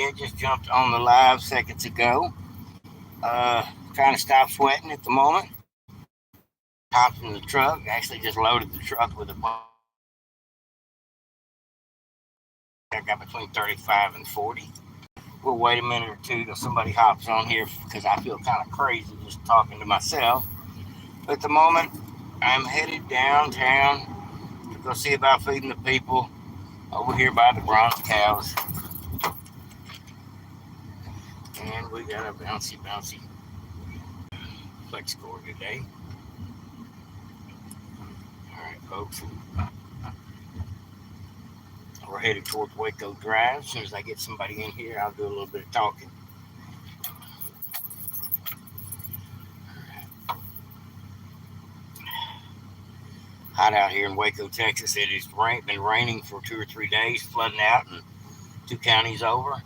yet. Just jumped on the live seconds ago. Trying to stop sweating at the moment. Hopped in the truck. Actually, just loaded the truck with a bunch of stuff. I got between 35 and 40. We'll wait a minute or two till somebody hops on here because I feel kind of crazy just talking to myself. But at the moment, I'm headed downtown to go see about feeding the people over here by the bronze cows. And we got a bouncy flex cord today. All right, folks. We're headed towards Waco Drive. As soon as I get somebody in here, I'll do a little bit of talking. Hot out here in Waco, Texas. It has been raining for 2 or 3 days, flooding out in 2 counties over.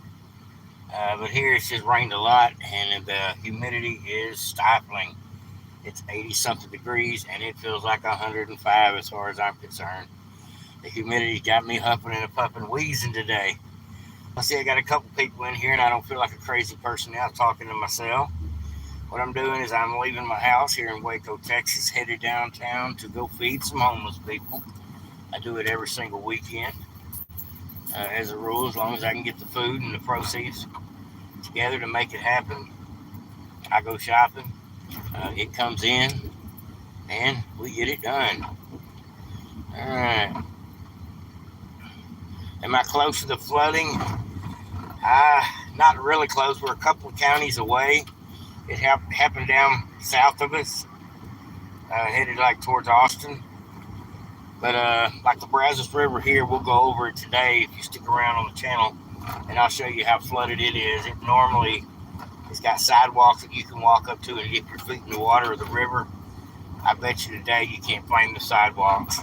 But here it's just rained a lot, and the humidity is stifling. It's 80 something degrees, and it feels like 105 as far as I'm concerned. The humidity got me huffing and puffing, wheezing today. I see I got a couple people in here, and I don't feel like a crazy person now talking to myself. What I'm doing is I'm leaving my house here in Waco, Texas, headed downtown to go feed some homeless people. I do it every single weekend, as a rule, as long as I can get the food and the proceeds together to make it happen. I go shopping, it comes in, and we get it done. All right. Am I close to the flooding? Not really close. We're a couple of counties away. It happened down south of us, headed like towards Austin. But like the Brazos River here, we'll go over it today if you stick around on the channel, and I'll show you how flooded it is. It's got sidewalks that you can walk up to and dip your feet in the water of the river. I bet you today you can't find the sidewalks,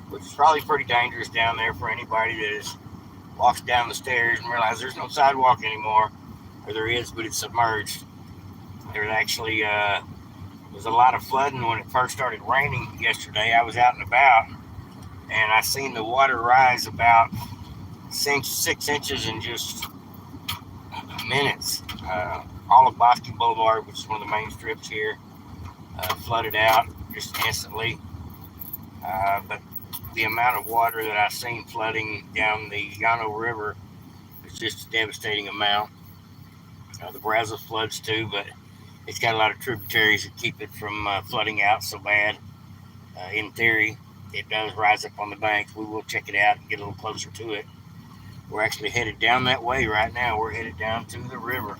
which is probably pretty dangerous down there for anybody that walks down the stairs and realizes there's no sidewalk anymore, or there is, but it's submerged. There actually was a lot of flooding when it first started raining yesterday. I was out and about, and I seen the water rise about 6 inches in just minutes. All of Bosque Boulevard, which is one of the main strips here, flooded out just instantly. But the amount of water that I've seen flooding down the Llano River is just a devastating amount. The Brazos floods too, but it's got a lot of tributaries that keep it from flooding out so bad. In theory, it does rise up on the banks. We will check it out and get a little closer to it. We're actually headed down that way right now. We're headed down to the river.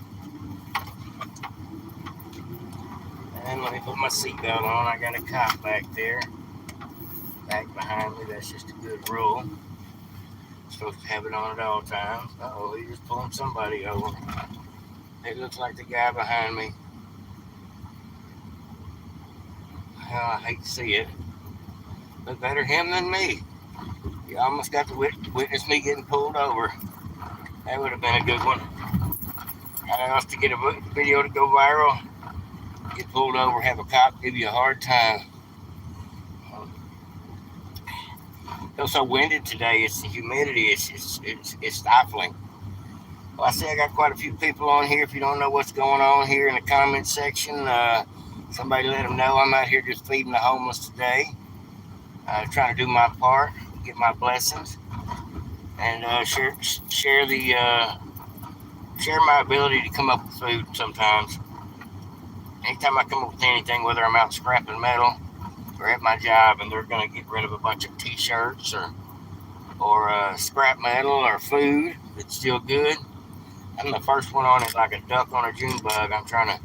And let me put my seatbelt on. I got a cop back there, back behind me. That's just a good rule. I'm supposed to have it on at all times. Uh-oh, he's just pulling somebody over. It looks like the guy behind me. Well, I hate to see it. But better him than me. You almost got to witness me getting pulled over. That would have been a good one. I know, to get a video to go viral, get pulled over, have a cop give you a hard time. It's so winded today. It's the humidity. It's stifling. Well, I see I got quite a few people on here. If you don't know what's going on here in the comment section, somebody let them know I'm out here just feeding the homeless today. Trying to do my part, get my blessings, and share my ability to come up with food sometimes. Anytime I come up with anything, whether I'm out scrapping metal or at my job and they're going to get rid of a bunch of t-shirts or scrap metal or food that's still good, I'm the first one on it like a duck on a June bug. I'm trying to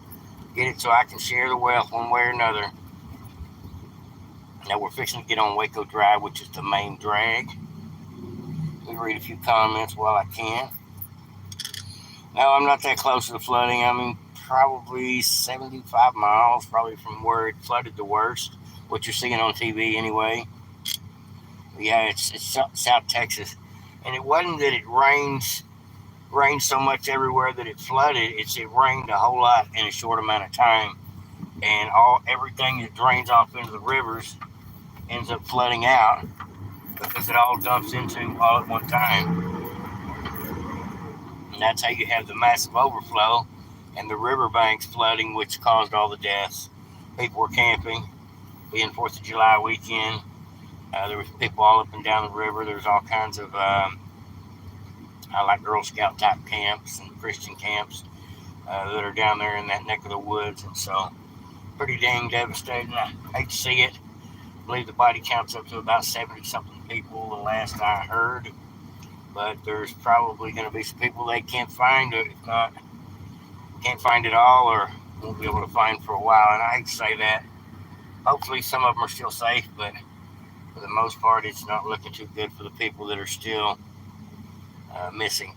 get it so I can share the wealth one way or another. Now we're fixing to get on Waco Drive, which is the main drag. Let me read a few comments while I can. No, I'm not that close to the flooding. I mean, probably 75 miles, probably from where it flooded the worst, what you're seeing on TV anyway. Yeah, it's South Texas. And it wasn't that it rained so much everywhere that it flooded. It rained a whole lot in a short amount of time. And everything that drains off into the rivers ends up flooding out because it all dumps into all at one time. And that's how you have the massive overflow and the riverbanks flooding, which caused all the deaths. People were camping, being 4th of July weekend. There was people all up and down the river. There's all kinds of I like Girl Scout type camps and Christian camps that are down there in that neck of the woods, and so pretty dang devastating. I hate to see it. I believe the body counts up to about 70 something people the last I heard, but there's probably going to be some people they can't find, or if not, can't find it all, or won't be able to find for a while. And I hate to say that. Hopefully some of them are still safe, but for the most part, it's not looking too good for the people that are still missing,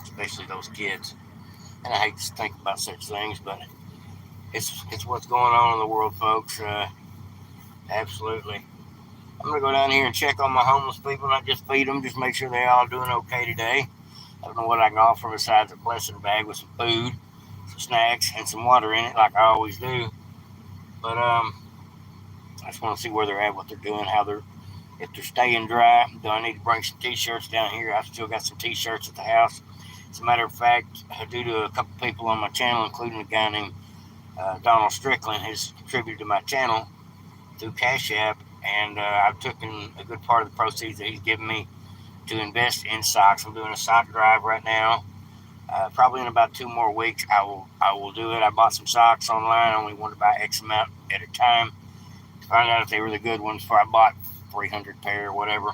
especially those kids. And I hate to think about such things, but it's what's going on in the world, folks. Absolutely. I'm going to go down here and check on my homeless people, not just feed them, just make sure they're all doing okay today. I don't know what I can offer besides a blessing bag with some food, some snacks, and some water in it, like I always do. But I just want to see where they're at, what they're doing, if they're staying dry. Do I need to bring some t-shirts down here? I've still got some t-shirts at the house. As a matter of fact, due to a couple people on my channel, including a guy named Donald Strickland, has contributed to my channel through Cash App, and I've taken a good part of the proceeds that he's given me to invest in socks. I'm doing a sock drive right now. Probably in about 2 more weeks, I will do it. I bought some socks online. I only wanted to buy X amount at a time to find out if they were the good ones before I bought 300 pair or whatever.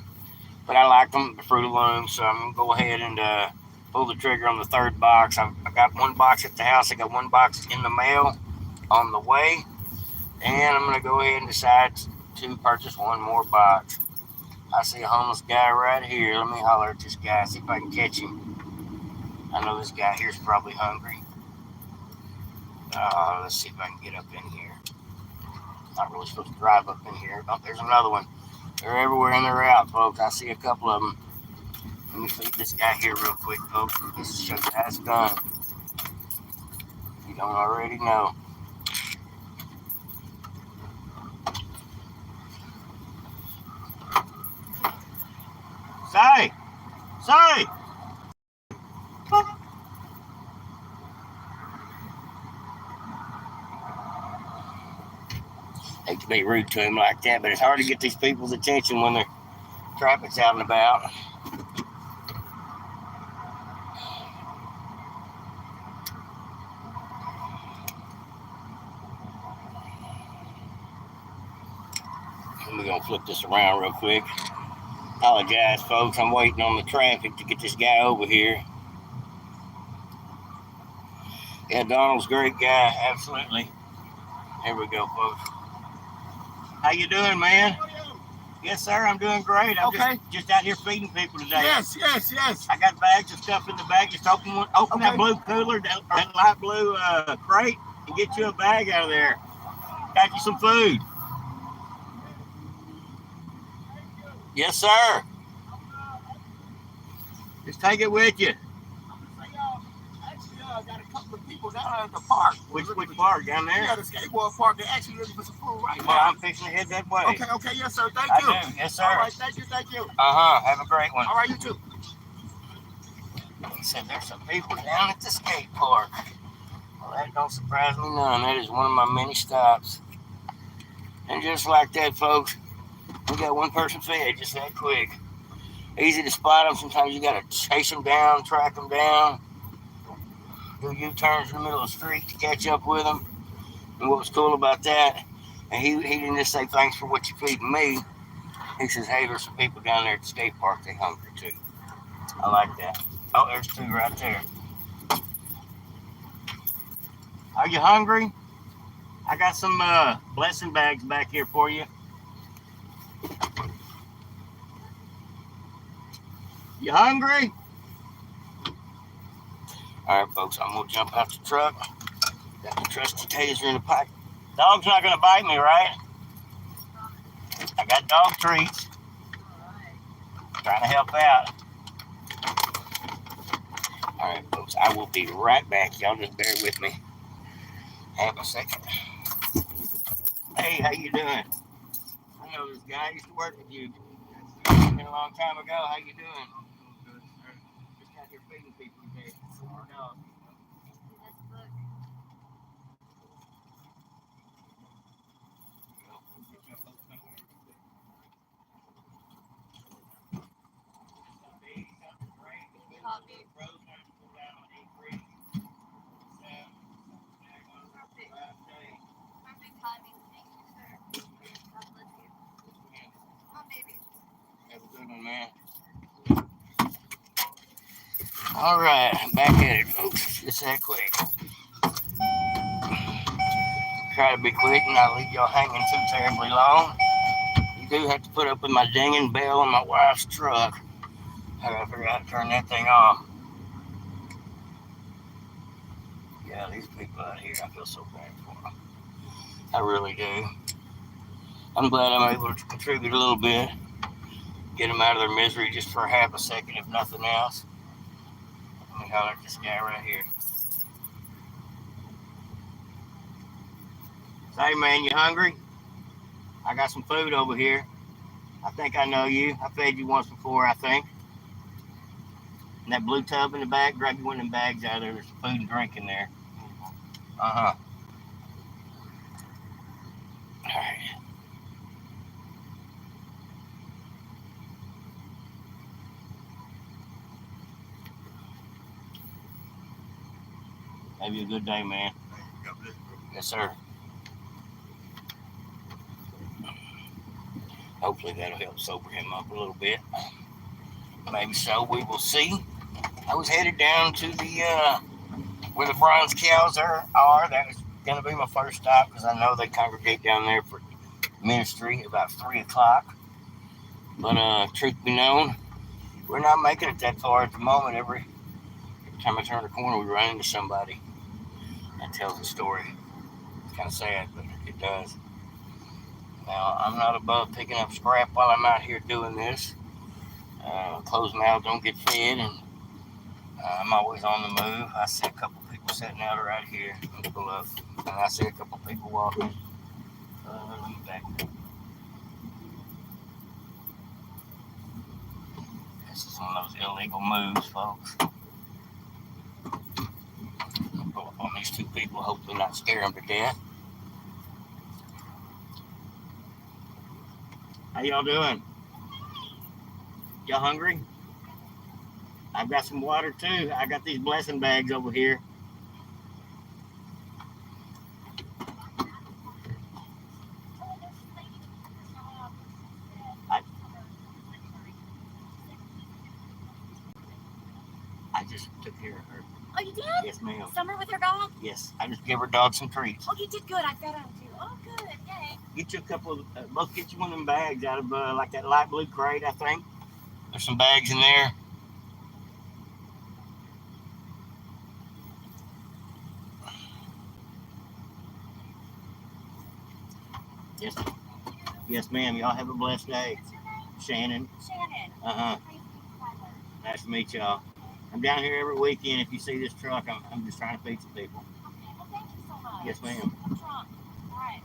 But I like them, the Fruit of the Loom, so I'm going to go ahead and pull the trigger on the 3rd box. I got 1 box at the house. I got 1 box in the mail on the way. And I'm going to go ahead and decide to purchase 1 more box. I see a homeless guy right here. Let me holler at this guy, see if I can catch him. I know this guy here is probably hungry. Let's see if I can get up in here. Not really supposed to drive up in here. Oh, there's another one. They're everywhere and they're out, folks. I see a couple of them. Let me feed this guy here real quick, folks. This is show you how it's done. If you don't already know. Say! Hate to be rude to him like that, but it's hard to get these people's attention when their traffic's out and about. We're going to flip this around real quick. Apologize, folks. I'm waiting on the traffic to get this guy over here. Yeah, Donald's a great guy. Absolutely. Here we go, folks. How you doing, man? How are you? Yes, sir. I'm doing great. I'm Okay. just out here feeding people today. Yes. I got bags of stuff in the bag. Just open Okay. that blue cooler, that light blue crate, and get you a bag out of there. Got you some food. Yes, sir. Just take it with you. Actually, I got a couple of people down at the park. Which park? Down there? Yeah, the skateboard park. They're actually looking for some food right Well, now. I'm fixing to head that way. Okay, yes, sir. Thank I you. do. Yes, sir. All right, thank you. Have a great one. All right, you too. He said there's some people down at the skate park. Well, that don't surprise me none. That is one of my many stops. And just like that, folks, we got 1 person fed just that quick. Easy to spot them. Sometimes you got to chase them down, track them down, do U-turns in the middle of the street to catch up with them. And what was cool about that, and he didn't just say thanks for what you feeding me. He says, hey, there's some people down there at the skate park. They hungry too. I like that. Oh, there's 2 right there. Are you hungry? I got some blessing bags back here for you. You hungry? All right, folks, I'm going to jump out the truck. Got the trusty taser in the pocket. Dog's not going to bite me, right? I got dog treats. Trying to help out. All right, folks, I will be right back. Y'all just bear with me. Have a second. Hey, how you doing? I know this guy. I used to work with you. It's been a long time ago. How you doing? Just got here feeding people today. Or no. Have a good one, man. All right, back at it, folks. Just that quick. Try to be quick and not leave y'all hanging too terribly long. You do have to put up with my dinging bell in my wife's truck. I gotta figure out how to turn that thing off. Yeah, these people out here, I feel so bad for them. I really do. I'm glad I'm able to contribute a little bit, get them out of their misery just for half a second, if nothing else. Let me holler at this guy right here. Hey man, you hungry? I got some food over here. I think I know you. I fed you once before, I think. And that blue tub in the back, grab you one of them bags out of there. There's food and drink in there. Uh-huh. All right. Have you a good day, man. Yes, sir. Hopefully that'll help sober him up a little bit. Maybe so. We will see. I was headed down to the where the bronze cows are. That was going to be my first stop because I know they congregate down there for ministry about 3 o'clock. But truth be known, we're not making it that far at the moment. Every time I turn the corner, we run into somebody. That tells a story. It's kind of sad, but it does. Now, I'm not above picking up scrap while I'm out here doing this. Closed mouths don't get fed, and I'm always on the move. I see a couple people sitting out right here. Let me pull up. And I see a couple people walking. Let me back up. This is one of those illegal moves, folks. I'll pull up on these two people, hopefully not scare them to death. How y'all doing? Y'all hungry? I've got some water too. I got these blessing bags over here. I just took care of her. Oh, you did? Yes, ma'am. Summer with her dog? Yes, I just give her dog some treats. Oh, you did good. I fed on too. Oh, good. Yay. Get you a couple of, both get you one of them bags out of like that light blue crate, I think. There's some bags in there. Yes, yes, ma'am. Y'all have a blessed day. What's your name? Shannon. Shannon. Uh-huh. Nice to meet y'all. I'm down here every weekend. If you see this truck, I'm just trying to feed some people. Okay. Well, thank you so much. Yes, ma'am. Go Trump. All right.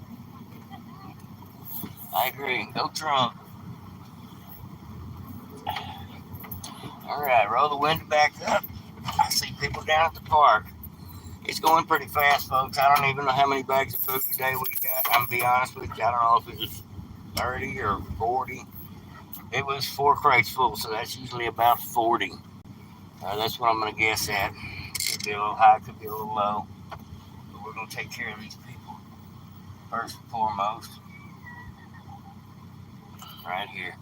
I agree. Go Trump. All right, roll the window back up. I see people down at the park. It's going pretty fast, folks. I don't even know how many bags of food today we got. I'm going to be honest with you. I don't know if it was 30 or 40. It was 4 crates full, so that's usually about 40. That's what I'm going to guess at. Could be a little high, could be a little low. But we're going to take care of these people first and foremost. Right here.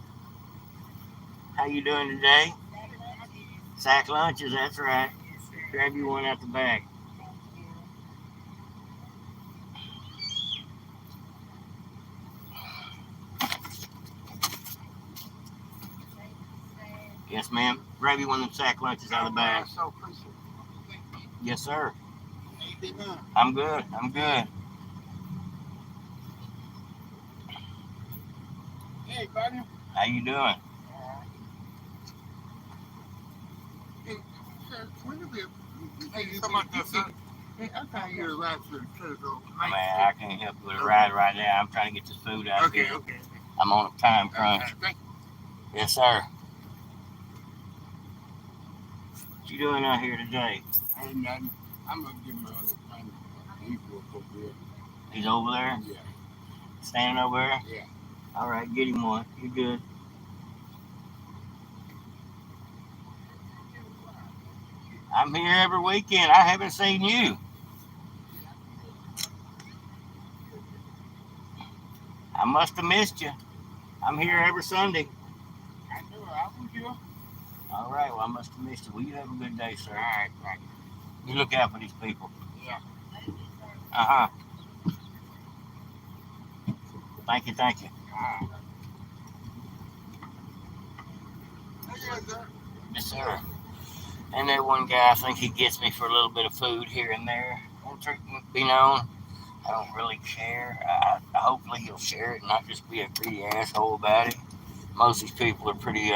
How you doing today? Sack lunches, that's right. Grab you one out the back. Yes, ma'am. Grab you one of them sack lunches out of the bag. Yes, sir. I'm good. I'm good. Hey, buddy. How you doing? I'm trying to get a ride to the church. Man, I can't help you with a ride right now. I'm trying to get this food out of here. Okay. I'm on a time crunch. Yes, sir. you doing out here today? Ain't nothing. I'm gonna get my other friend. He broke over there. He's over there? Yeah. Standing over there? Yeah. All right, get him one. You're good. I'm here every weekend. I haven't seen you. I must have missed you. I'm here every Sunday. I know. I was here. All right, well, I must have missed you. Well, you have a good day, sir. All right. Right. You look out for these people. Yeah. Uh-huh. Thank you, thank you. Yes, sir. Yes, sir. And that one guy, I think he gets me for a little bit of food here and there. Won't truth be known, I don't really care. Hopefully he'll share it and not just be a greedy asshole about it. Most of these people are pretty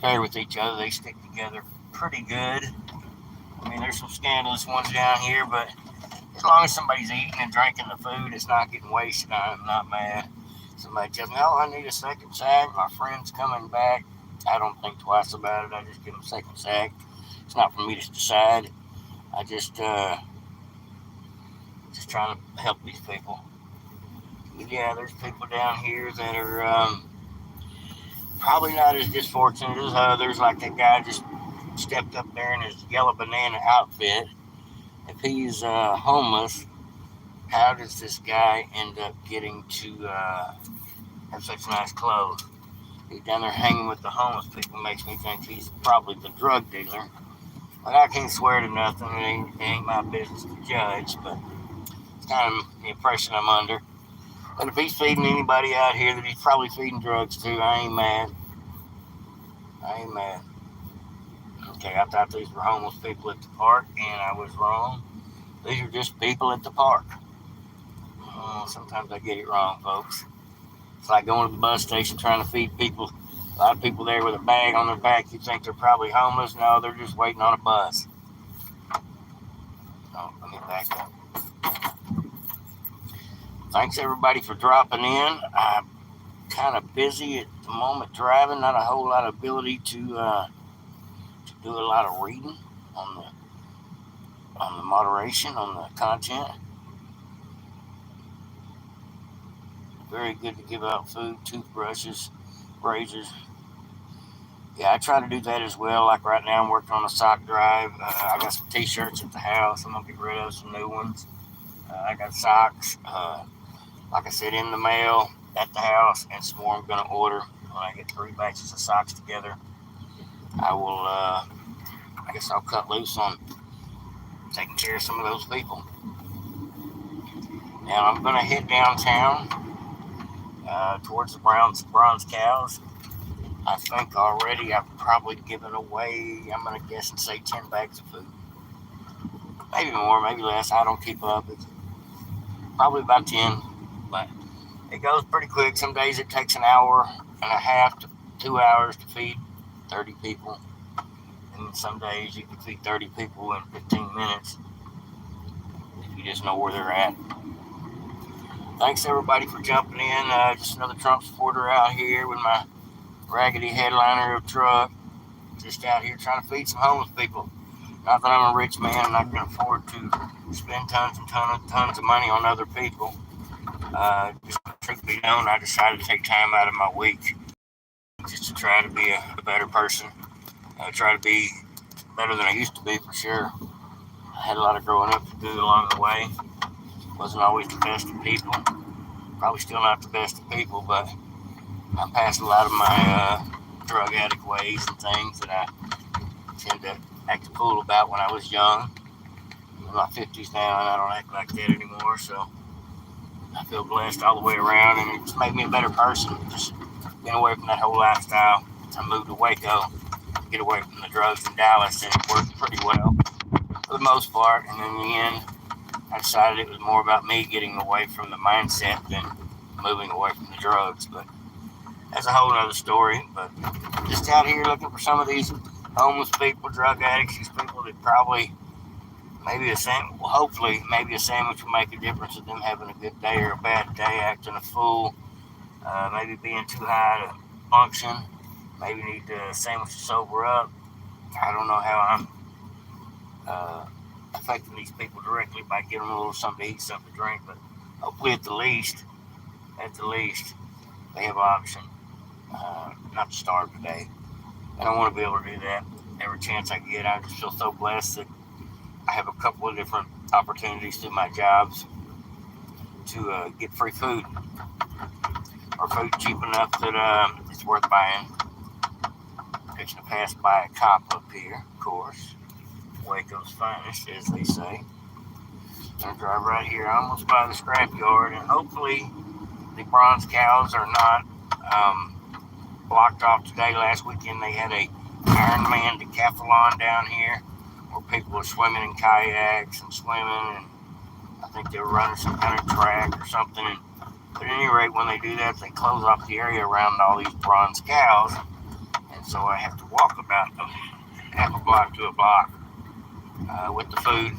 fair with each other. They stick together pretty good. I mean, there's some scandalous ones down here, but as long as somebody's eating and drinking the food, it's not getting wasted. I'm not mad. Somebody tells me, "Oh, I need a second sack. My friend's coming back." I don't think twice about it. I just give them a second sack. It's not for me to decide. I just trying to help these people. But yeah, there's people down here that are probably not as disfortunate as others. Like that guy just stepped up there in his yellow banana outfit. If he's homeless, how does this guy end up getting to have such nice clothes? He's down there hanging with the homeless people. Makes me think he's probably the drug dealer. But I can't swear to nothing. It ain't my business to judge. But it's kind of the impression I'm under. But if he's feeding anybody out here, that he's probably feeding drugs too. I ain't mad. I ain't mad. Okay, I thought these were homeless people at the park, and I was wrong. These are just people at the park. Sometimes I get it wrong, folks. It's like going to the bus station trying to feed people. A lot of people there with a bag on their back. You think they're probably homeless? No, they're just waiting on a bus. Oh, let me back up. Thanks everybody for dropping in. I'm kind of busy at the moment driving. Not a whole lot of ability to do a lot of reading on the moderation on the content. Very good to give out food, toothbrushes, razors. Yeah, I try to do that as well. Like right now, I'm working on a sock drive. I got some T-shirts at the house. I'm gonna get rid of some new ones. I got socks. Like I said, in the mail at the house, and some more I'm gonna order when I get 3 batches of socks together. I will. I guess I'll cut loose on taking care of some of those people. Now I'm gonna head downtown towards the bronze cows. I think already I've probably given away, I'm going to guess and say 10 bags of food. Maybe more, maybe less. I don't keep up. It's probably about 10. But it goes pretty quick. Some days it takes an hour and a half to 2 hours to feed 30 people. And some days you can feed 30 people in 15 minutes if you just know where they're at. Thanks everybody for jumping in. Just another Trump supporter out here with my raggedy headliner of truck, just out here trying to feed some homeless people. Not that I'm a rich man and I can afford to spend tons and tons of money on other people. Just truth be known, I decided to take time out of my week just to try to be a better person. Try to be better than I used to be for sure. I had a lot of growing up to do along the way. Wasn't always the best of people. Probably still not the best of people, but I passed a lot of my drug addict ways and things that I tend to act a fool about when I was young. I'm in my 50s now and I don't act like that anymore, so I feel blessed all the way around, and it's made me a better person. Just being away from that whole lifestyle. I moved to Waco, get away from the drugs in Dallas, and it worked pretty well for the most part. And in the end, I decided it was more about me getting away from the mindset than moving away from the drugs. But that's a whole other story. But just out here looking for some of these homeless people, drug addicts, these people that probably hopefully maybe a sandwich will make a difference of them having a good day or a bad day, acting a fool, maybe being too high to function, maybe need a sandwich to sober up. I don't know how I'm affecting these people directly by giving them a little something to eat, something to drink, but hopefully at the least, they have an option not to starve today. And I want to be able to do that every chance I get. I just feel so blessed that I have a couple of different opportunities through my jobs to get free food or food cheap enough that it's worth buying. Fixing to pass by a cop up here, of course. Waco's finest, as they say. I'm gonna drive right here, almost by the scrapyard, and hopefully the bronze cows are not blocked off today. Last weekend they had a Ironman decathlon down here where people were swimming in kayaks and swimming, and I think they were running some kind of track or something. And, but at any rate, when they do that, they close off the area around all these bronze cows, and so I have to walk about half a block to a block with the food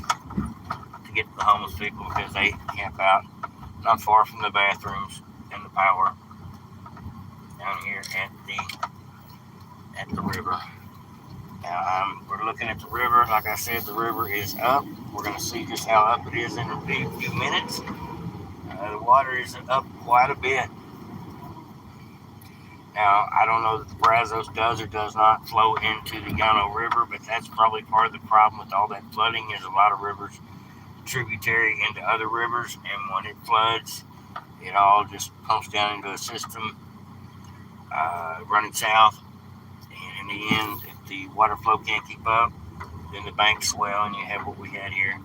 to get to the homeless people because they camp out not far from the bathrooms and the power down here at the river. Now we're looking at the river. Like I said, the river is up. We're going to see just how up it is in a few minutes. The water is up quite a bit. Now, I don't know that the Brazos does or does not flow into the Llano River, but that's probably part of the problem with all that flooding is a lot of rivers tributary into other rivers, and when it floods, it all just pumps down into a system running south, and in the end, if the water flow can't keep up, then the banks swell, and you have what we had here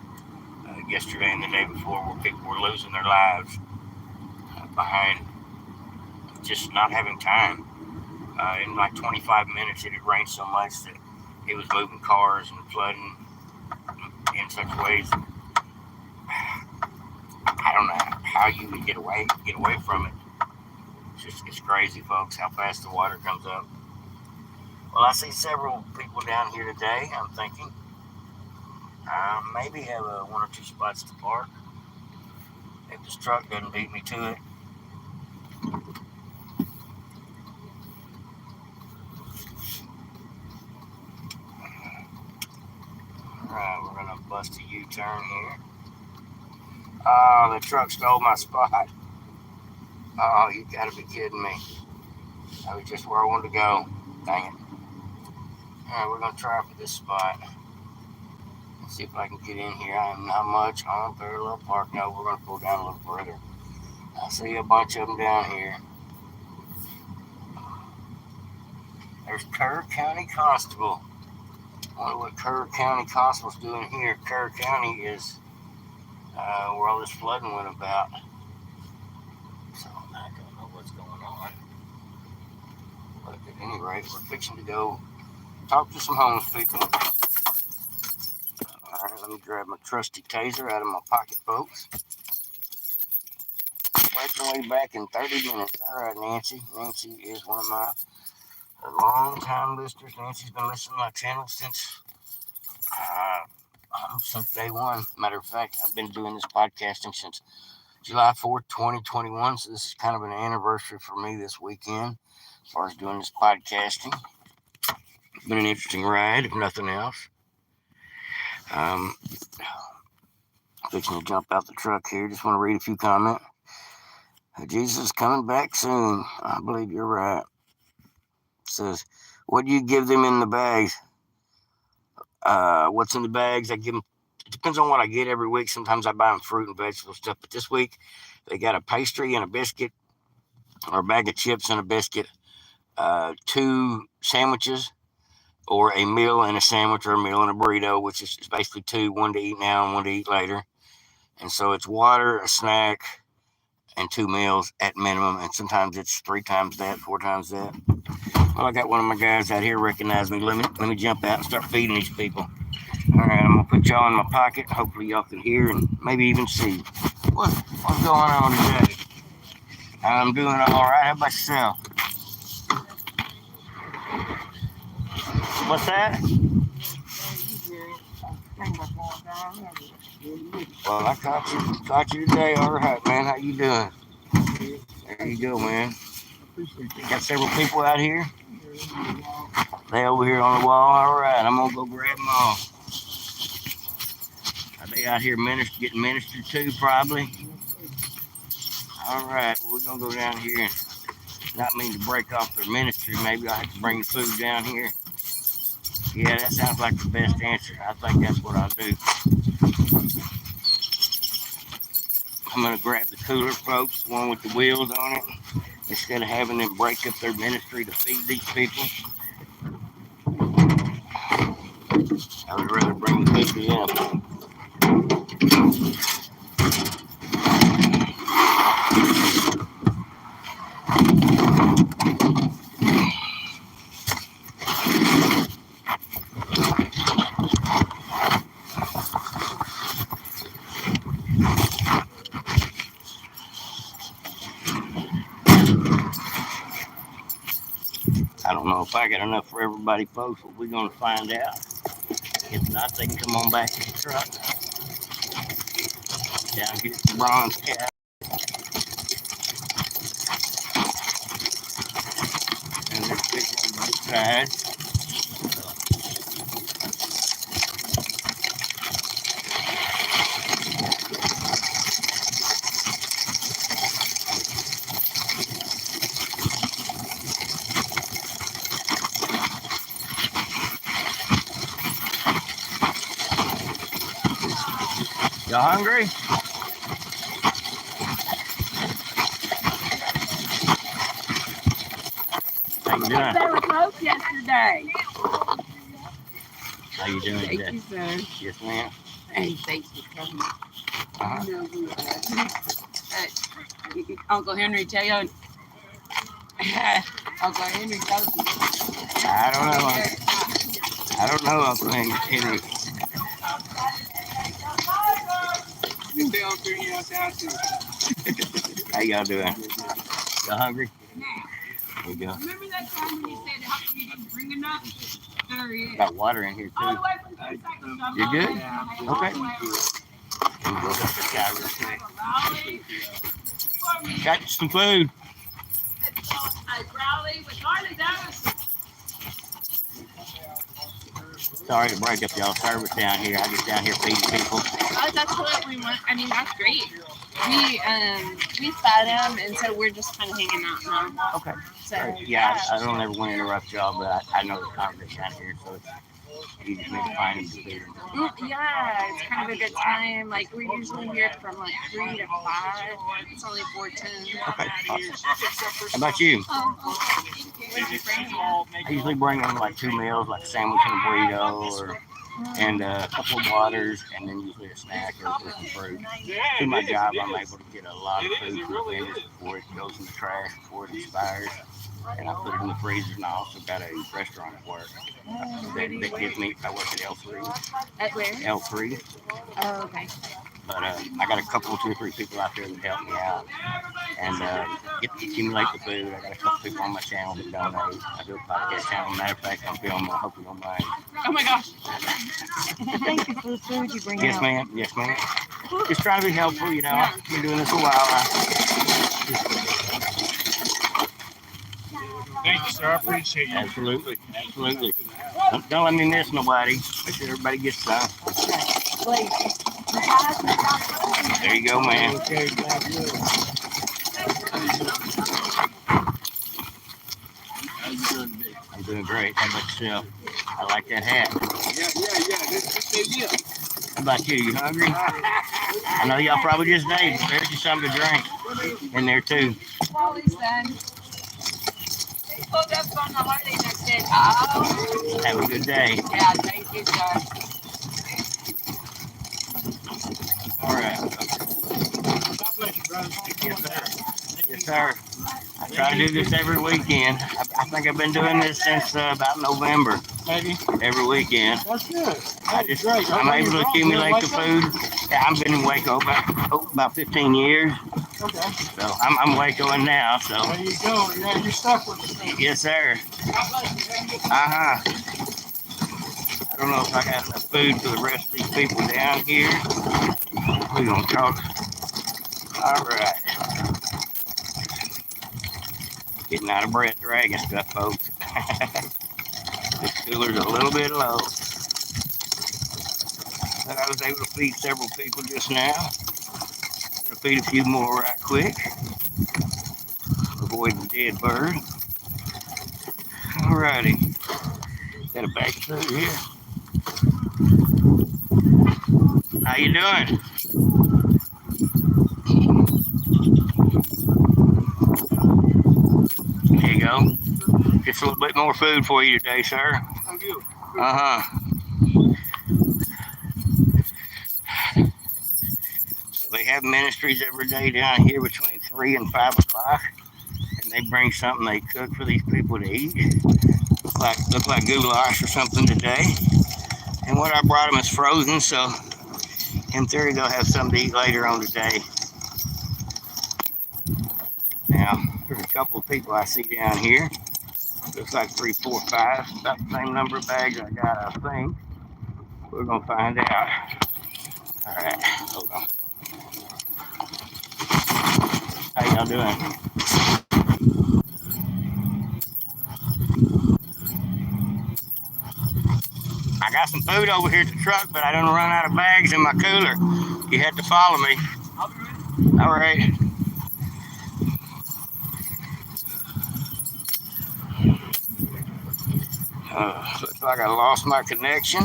yesterday and the day before, where people were losing their lives behind just not having time. In like 25 minutes, it had rained so much that it was moving cars and flooding in such ways. I don't know how you would get away from it. It's crazy, folks, how fast the water comes up. Well, I see several people down here today. I'm thinking maybe have one or two spots to park if this truck doesn't beat me to it. Alright, we're gonna bust a U-turn here. Oh, the truck stole my spot. Oh, you gotta be kidding me. That was just where I wanted to go. Dang it. Alright, we're gonna try for this spot. Let's see if I can get in here. I am not much on parallel park. No, we're gonna pull down a little further. I see a bunch of them down here. There's Kerr County Constable. I wonder what Kerr County Constable's doing here. Kerr County is where all this flooding went about. So I don't know what's going on. But at any rate, we're fixing to go talk to some homeless people. Alright, let me grab my trusty taser out of my pocket, folks. Making my way back in 30 minutes. Alright, Nancy. Nancy is one of my long-time listeners. Nancy's been listening to my channel since day one. Matter of fact, I've been doing this podcasting since July 4th, 2021. So this is kind of an anniversary for me this weekend as far as doing this podcasting. It's been an interesting ride, if nothing else. Fixing to jump out the truck here. Just want to read a few comments. Jesus is coming back soon. I believe you're right. It says, what do you give them in the bags? What's in the bags? I give them. It depends on what I get every week. Sometimes I buy them fruit and vegetable stuff. But this week, they got a pastry and a biscuit, or a bag of chips and a biscuit, 2 sandwiches, or a meal and a sandwich, or a meal and a burrito, which is basically 2, one to eat now and one to eat later. And so it's water, a snack, and 2 meals at minimum. And sometimes it's 3 times that, 4 times that. Well, I got one of my guys out here recognize me. Let me jump out and start feeding these people. All right, I'm gonna put y'all in my pocket. Hopefully y'all can hear and maybe even see what's going on today. I'm doing all right. How about yourself? What's that? Well, I caught you today. All right, man. How you doing? There you go, man. appreciate that. Got several people out here. They over here on the wall. All right, I'm gonna go grab them all. Are they out here getting ministered to? Probably. All right, well, we're gonna go down here and not mean to break off their ministry. Maybe I have to bring the food down here. Yeah, that sounds like the best answer. I think that's what I'll do. I'm gonna grab the cooler, folks, the one with the wheels on it, instead of having them break up their ministry to feed these people. I would rather bring the food to them. I don't know if I got enough for everybody, folks, but we're gonna find out. If not, they can come on back to the truck. Down here at the Bronze Cat. And there's people on both sides. Y'all hungry? How you doing? They were closed yesterday. How you doing Thank today? you, sir. Yes, ma'am. Hey, thanks for coming. Uh-huh. You know who Uncle Henry tell you. Uncle Henry told you. I don't know, Uncle Henry. How y'all doing? Y'all hungry? There you go. Remember that time when you said you didn't bring enough? There he is. Got water in here All the too. way from 2 seconds. You good? Okay. Okay. Let me go get this guy real quick. Got you some food. Rowley with Harley Davidson. Sorry to break up y'all service down here. I get down here feeding people. Oh, that's what we want. I mean, that's great. We fed them, and so we're just kind of hanging out now. Okay. So Yeah, I don't ever want to interrupt y'all, but I know the congregation down here, so it's easy for me to find them to feed them. Yeah, it's kind of a good time. Like we're usually here from like 3 to 5. It's only 4:10. Okay. Awesome. How about you? What did you bring? I usually bring them like 2 meals, like a sandwich and a burrito, and a couple of waters, and then usually a snack or some fruit. Through my job, I'm able to get a lot of food from the vendors before it goes in the trash, before it expires. And I put it in the freezer, and I also got a restaurant at work that gives me. I work at L3. At where? L3. Oh, okay. But I got a couple, 2 or 3 people out there that help me out, and get to accumulate the food. I got a couple people on my channel that donate. I do a podcast channel. Matter of fact, I'm filming. I hope you don't mind. Oh my gosh. Thank you for the food you bring Yes, out. ma'am. Yes, ma'am. Just trying to be helpful. You know, I've been doing this a while. Thank you, sir. I appreciate you. Absolutely, absolutely. Don't let me miss nobody. Make sure everybody gets some. There you go, man. Okay, God bless. How you doing today? I'm doing great. How about yourself? I like that hat. Yeah. This yeah. How about you? You hungry? I know y'all probably just ate. There's you something to drink in there too. Wally's son. He pulled up on the Harley and I said, oh. Have a good day. Yeah, thank you, sir. All right. God bless you, brother. Yes, sir. Yes, sir. I try to do this every weekend. I think I've been doing this since about November. Maybe. Every weekend. That's good. I'm able to accumulate the food. Yeah, I've been in Waco about 15 years. Okay. So I'm Wacoing now. So There you go. Yeah, you're stuck with it. yes, sir. God bless you. I don't know if I got enough food for the rest of these people down here. We're gonna talk. All right. Getting out of breath dragging stuff, folks. This cooler's a little bit low. But I was able to feed several people just now. Gonna feed a few more right quick. Avoid the dead bird. Alrighty. Got a bag of food here. How you doing? There you go. Just a little bit more food for you today, sir. Thank you. Uh-huh. So they have ministries every day down here between 3 and 5 o'clock. And they bring something they cook for these people to eat. Look like goulash or something today. And what I brought them is frozen, so in theory they'll have something to eat later on today. Now, there's a couple of people I see down here. Looks like 3, 4, 5. About the same number of bags I got, I think. We're gonna find out. All right, hold on. How y'all doing? I got some food over here at the truck, but I didn't run out of bags in my cooler. You had to follow me. I'll be ready. All right. Looks like I lost my connection.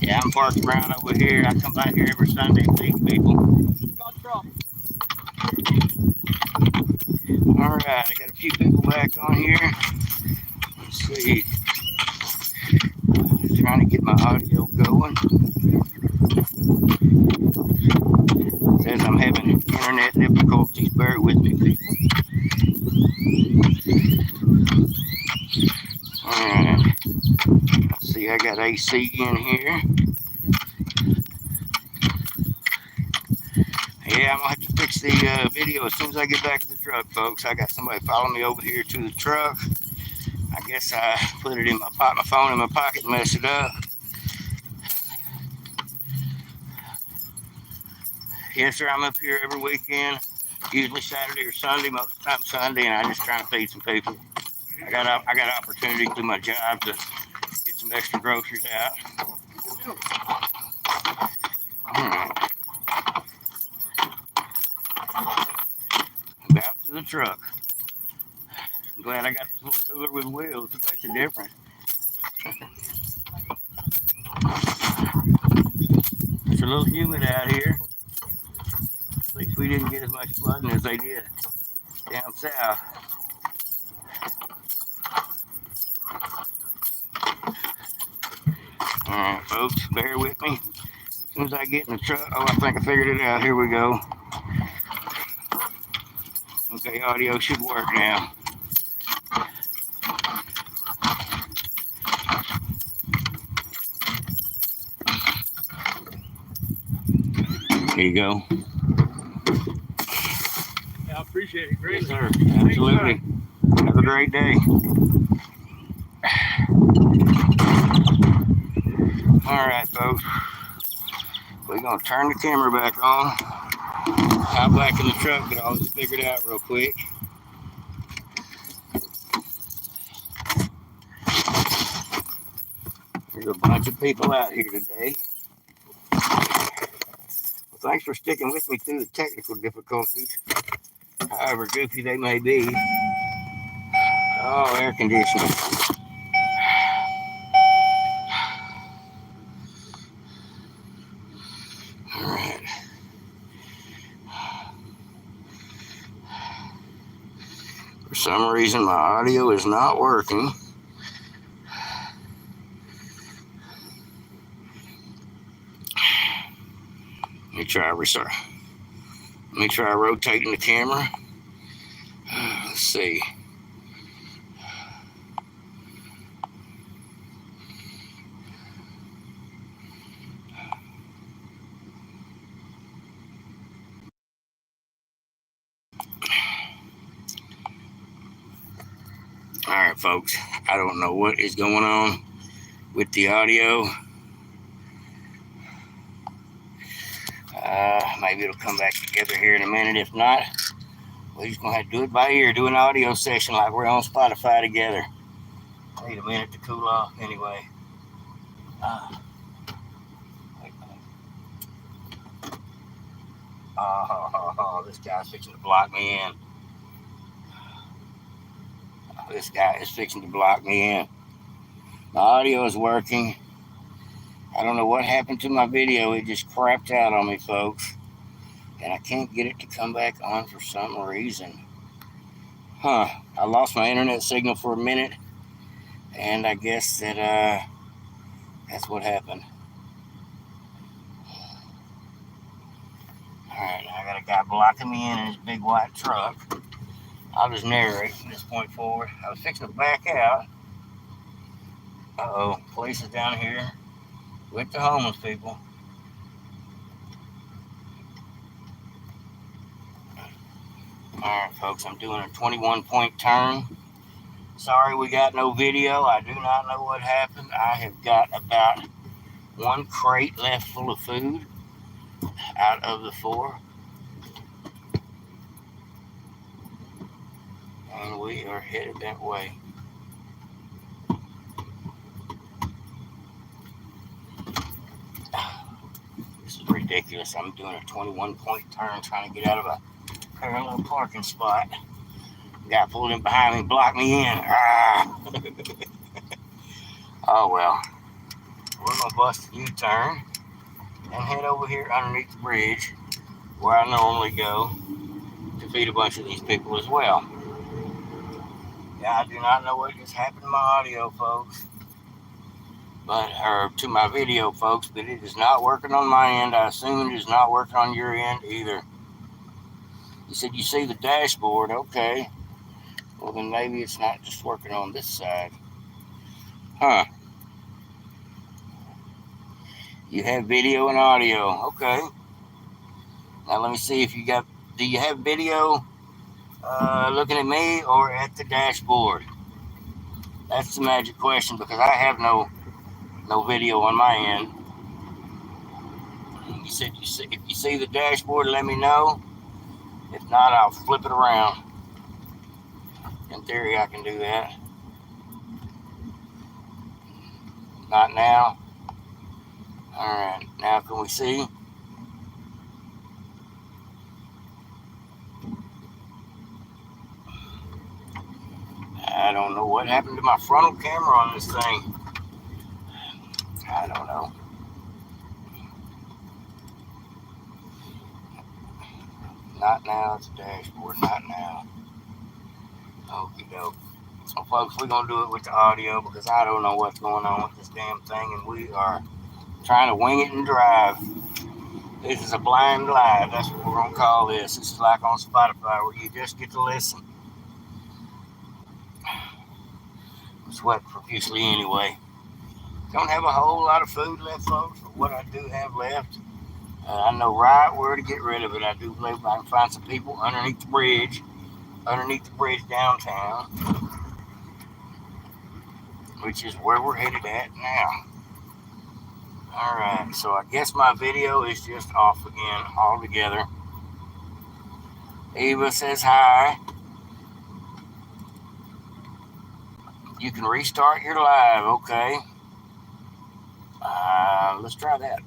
Yeah, I'm parked around over here. I come by here every Sunday and feed people. No trouble. All right, I got a few people back on here. Let's see. Trying to get my audio going. It says I'm having internet difficulties. Bear with me, people. All right. Let's see, I got AC in here. Yeah, I'm gonna have to fix the video as soon as I get back to the truck, folks. I got somebody following me over here to the truck. I guess I put it in my phone in my pocket and messed it up. Yes, sir, I'm up here every weekend, usually Saturday or Sunday, most of the time Sunday, and I just trying to feed some people. I got opportunity through my job to get some extra groceries out. Back to the truck. I'm glad I got this little cooler with wheels to make a difference. It's a little humid out here. At least we didn't get as much flooding as they did down south. All right, folks, bear with me. As soon as I get in the truck, oh, I think I figured it out. Here we go. Okay, audio should work now. Here you go. Yeah, I appreciate it greatly. Yes, sir. Absolutely. Have a great day. All right, folks. We're going to turn the camera back on. Hop back in the truck, get all this figured out real quick. There's a bunch of people out here today. Well, thanks for sticking with me through the technical difficulties, however goofy they may be. Oh, air conditioning. All right. For some reason, my audio is not working. Let me try rotating the camera. Let's see. All right, folks. I don't know what is going on with the audio. Maybe it'll come back together here in a minute. If not, we're just going to have to do it by ear, do an audio session like we're on Spotify together. Wait a minute to cool off anyway. Wait a minute. This guy's fixing to block me in. This guy is fixing to block me in. My audio is working. I don't know what happened to my video. It just crapped out on me, folks. And I can't get it to come back on for some reason. I lost my internet signal for a minute. And I guess that that's what happened. Alright, I got a guy blocking me in his big white truck. I'll just narrate from this point forward. I was fixing to back out. Police is down here with the homeless people. Alright, folks, I'm doing a 21-point turn. Sorry we got no video. I do not know what happened. I have got about 1 crate left full of food out of the 4. And we are headed that way. This is ridiculous. I'm doing a 21-point turn trying to get out of a parallel parking spot. Guy pulled in behind me, blocked me in. Oh well. We're gonna bust a U-turn and head over here underneath the bridge where I normally go to feed a bunch of these people as well. Yeah, I do not know what just happened to my audio, folks. Or to my video, folks, but it is not working on my end. I assume it is not working on your end either. You said you see the dashboard. Okay. Well, then maybe it's not just working on this side. You have video and audio. Okay. Now let me see if do you have video looking at me or at the dashboard? That's the magic question because I have no video on my end. You said if you see the dashboard, let me know. If not, I'll flip it around. In theory, I can do that. Not now. All right. Now can we see? I don't know what happened to my frontal camera on this thing. I don't know. Not now, it's a dashboard, not now. Okie doke. So folks, we're going to do it with the audio because I don't know what's going on with this damn thing and we are trying to wing it and drive. This is a blind live, that's what we're going to call this. This is like on Spotify where you just get to listen. I sweat profusely anyway. Don't have a whole lot of food left, folks, but what I do have left, I know right where to get rid of it. I do believe I can find some people underneath the bridge downtown, which is where we're headed at now. All right, so I guess my video is just off again altogether. Eva says hi. You can restart your live, okay. Let's try that.